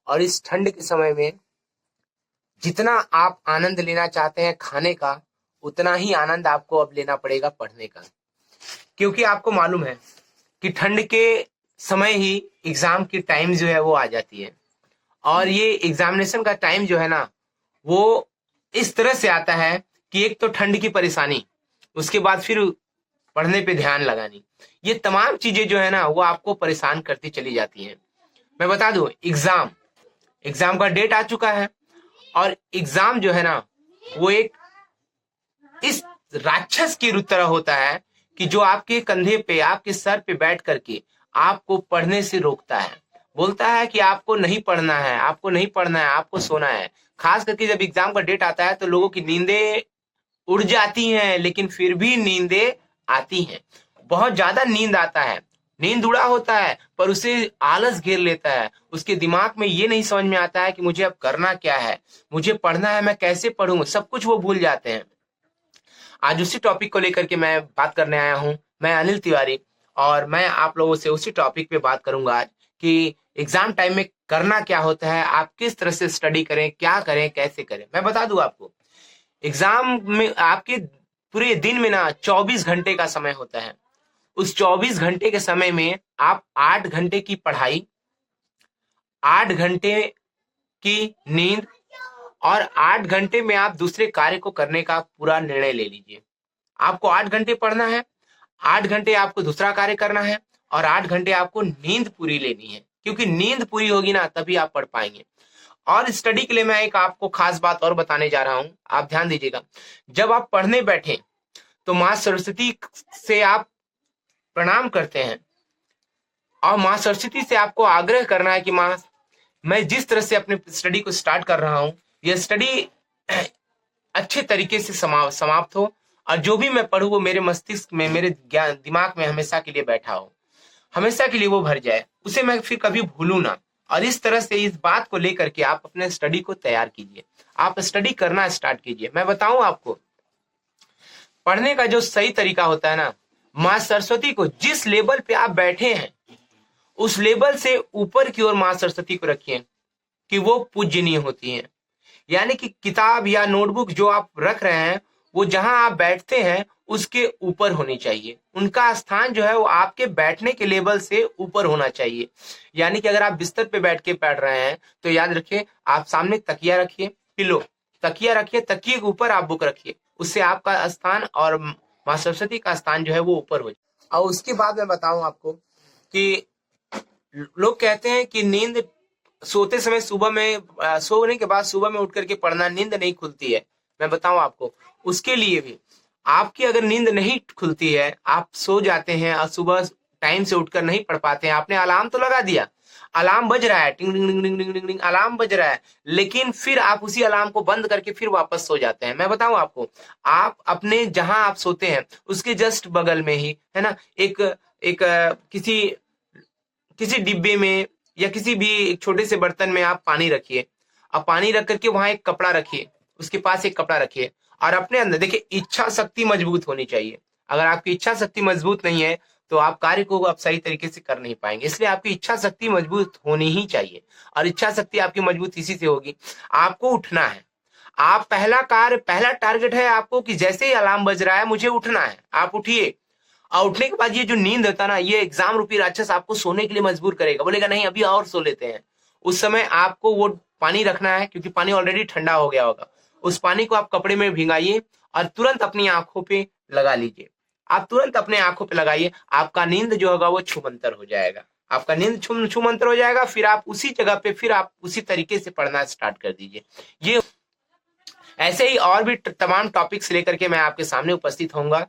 और इस ठंड के समय में जितना आप आनंद लेना चाहते हैं खाने का, उतना ही आनंद आपको अब लेना पड़ेगा पढ़ने का। क्योंकि आपको मालूम है कि ठंड के समय ही एग्जाम की टाइम जो है वो आ जाती है। और ये एग्जामिनेशन का टाइम जो है ना, वो इस तरह से आता है कि एक तो ठंड की परेशानी, उसके बाद फिर पढ़ने पे ध्यान लगानी, ये तमाम चीजें जो है ना वो आपको परेशान करती चली जाती हैं। मैं बता दूं, एग्जाम एग्जाम का डेट आ चुका है। और एग्जाम जो है ना, वो एक इस राक्षस की तरह होता है कि जो आपके कंधे पे, आपके सर पे बैठ करके आपको पढ़ने से रोकता है। बोलता है कि आपको नहीं पढ़ना है, आपको नहीं पढ़ना है, आपको सोना है। खास करके जब एग्जाम का डेट आता है तो लोगों की नींदें उड़ जाती हैं, लेकिन फिर भी नींदें आती हैं। बहुत ज्यादा नींद आता है, नींद उड़ा होता है, पर उसे आलस घेर लेता है। उसके दिमाग में ये नहीं समझ में आता है कि मुझे अब करना क्या है, मुझे पढ़ना है, मैं कैसे पढ़ूं, सब कुछ वो भूल जाते हैं। आज उसी टॉपिक को लेकर के मैं बात करने आया हूं। मैं अनिल तिवारी, और मैं आप लोगों से उसी टॉपिक पे बात करूंगा आज कि एग्जाम टाइम में करना क्या होता है, आप किस तरह से स्टडी करें, क्या करें, कैसे करें। मैं बता दूं आपको, एग्जाम में आपके पूरे दिन में ना 24 घंटे का समय होता है। उस 24 घंटे के समय में आप 8 घंटे की पढ़ाई, 8 घंटे की नींद, और 8 घंटे में आप दूसरे कार्य को करने का पूरा निर्णय ले लीजिए। आपको 8 घंटे पढ़ना है, 8 घंटे आपको दूसरा कार्य करना है, और 8 घंटे आपको नींद पूरी लेनी है। क्योंकि नींद पूरी होगी ना, तभी आप पढ़ पाएंगे। और स्टडी के लिए मैं एक आपको खास बात और बताने जा रहा हूं, आप ध्यान दीजिएगा। जब आप पढ़ने बैठे तो माँ सरस्वती से आप प्रणाम करते हैं, और माँ सरस्वती से आपको आग्रह करना है कि माँ, मैं जिस तरह से अपने स्टडी को स्टार्ट कर रहा हूं, यह स्टडी अच्छे तरीके से समाप्त हो, और जो भी मैं पढ़ूं वो मेरे मस्तिष्क में, मेरे ज्ञान दिमाग में हमेशा के लिए बैठा हो, हमेशा के लिए वो भर जाए, उसे मैं फिर कभी भूलूं ना। और इस तरह से इस बात को लेकर के आप अपने स्टडी को तैयार कीजिए, आप स्टडी करना स्टार्ट कीजिए। मैं बताऊं आपको, पढ़ने का जो सही तरीका होता है ना, माँ सरस्वती को जिस लेवल पे आप बैठे हैं, उस लेवल से ऊपर की ओर माँ सरस्वती को रखिए कि वो पूजनीय होती हैं। यानी कि किताब या नोटबुक जो आप रख रहे हैं, वो जहां आप बैठते हैं उसके ऊपर होनी चाहिए। उनका स्थान जो है वो आपके बैठने के लेवल से ऊपर होना चाहिए। यानी कि अगर आप बिस्तर पे बैठ के पढ़ रहे हैं तो याद रखिए, आप सामने तकिया रखिए, पिलो, तकिया रखिए, तकिए के ऊपर आप बुक रखिए। उससे आपका स्थान और माँ सरस्वती का स्थान जो है वो ऊपर हो जाए। और उसके बाद मैं बताऊं आपको कि लोग कहते हैं कि नींद सोते समय, सुबह में सोने के बाद सुबह में उठ करके पढ़ना, नींद नहीं खुलती है। मैं बताऊं आपको, उसके लिए भी आपकी अगर नींद नहीं खुलती है, आप सो जाते हैं और सुबह टाइम से उठकर नहीं पढ़ पाते हैं, आपने अलार्म तो लगा दिया, अलार्म बज रहा है, टिंग टिंग टिंग टिंग टिंग टिंग, अलार्म बज रहा है, लेकिन फिर आप उसी अलार्म को बंद करके फिर वापस सो जाते हैं। मैं बताऊं आपको, आप अपने जहां आप सोते हैं उसके जस्ट बगल में ही है ना, एक एक किसी किसी डिब्बे में या किसी भी एक छोटे से बर्तन में आप पानी रखिए। अब पानी रख करके वहां एक कपड़ा रखिए, उसके पास एक कपड़ा रखिए, और अपने अंदर देखिए, इच्छा शक्ति मजबूत होनी चाहिए। अगर आपकी इच्छा शक्ति मजबूत नहीं है तो आप कार्य को आप सही तरीके से कर नहीं पाएंगे। इसलिए आपकी इच्छा शक्ति मजबूत होनी ही चाहिए, और इच्छा शक्ति आपकी मजबूत इसी से होगी। आपको उठना है। आप पहला कार्य, पहला टारगेट है आपको कि जैसे ही अलार्म बज रहा है मुझे उठना है, आप उठिए। और उठने के बाद ये जो नींद होता है ना, ये एग्जाम रूपी राक्षस आपको सोने के लिए मजबूर करेगा, बोलेगा नहीं अभी और सो लेते हैं। उस समय आपको वो पानी रखना है, क्योंकि पानी ऑलरेडी ठंडा हो गया होगा। उस पानी को आप कपड़े में भिगाइए और तुरंत अपनी आंखों पे लगा लीजिए। आप तुरंत अपने आंखों पे लगाइए, आपका नींद जो होगा वो छूमंतर हो जाएगा। आपका नींद छूमंतर हो जाएगा। फिर आप उसी जगह पे, फिर आप उसी तरीके से पढ़ना स्टार्ट कर दीजिए। ये ऐसे ही और भी तमाम टॉपिक्स लेकर के मैं आपके सामने उपस्थित होऊंगा।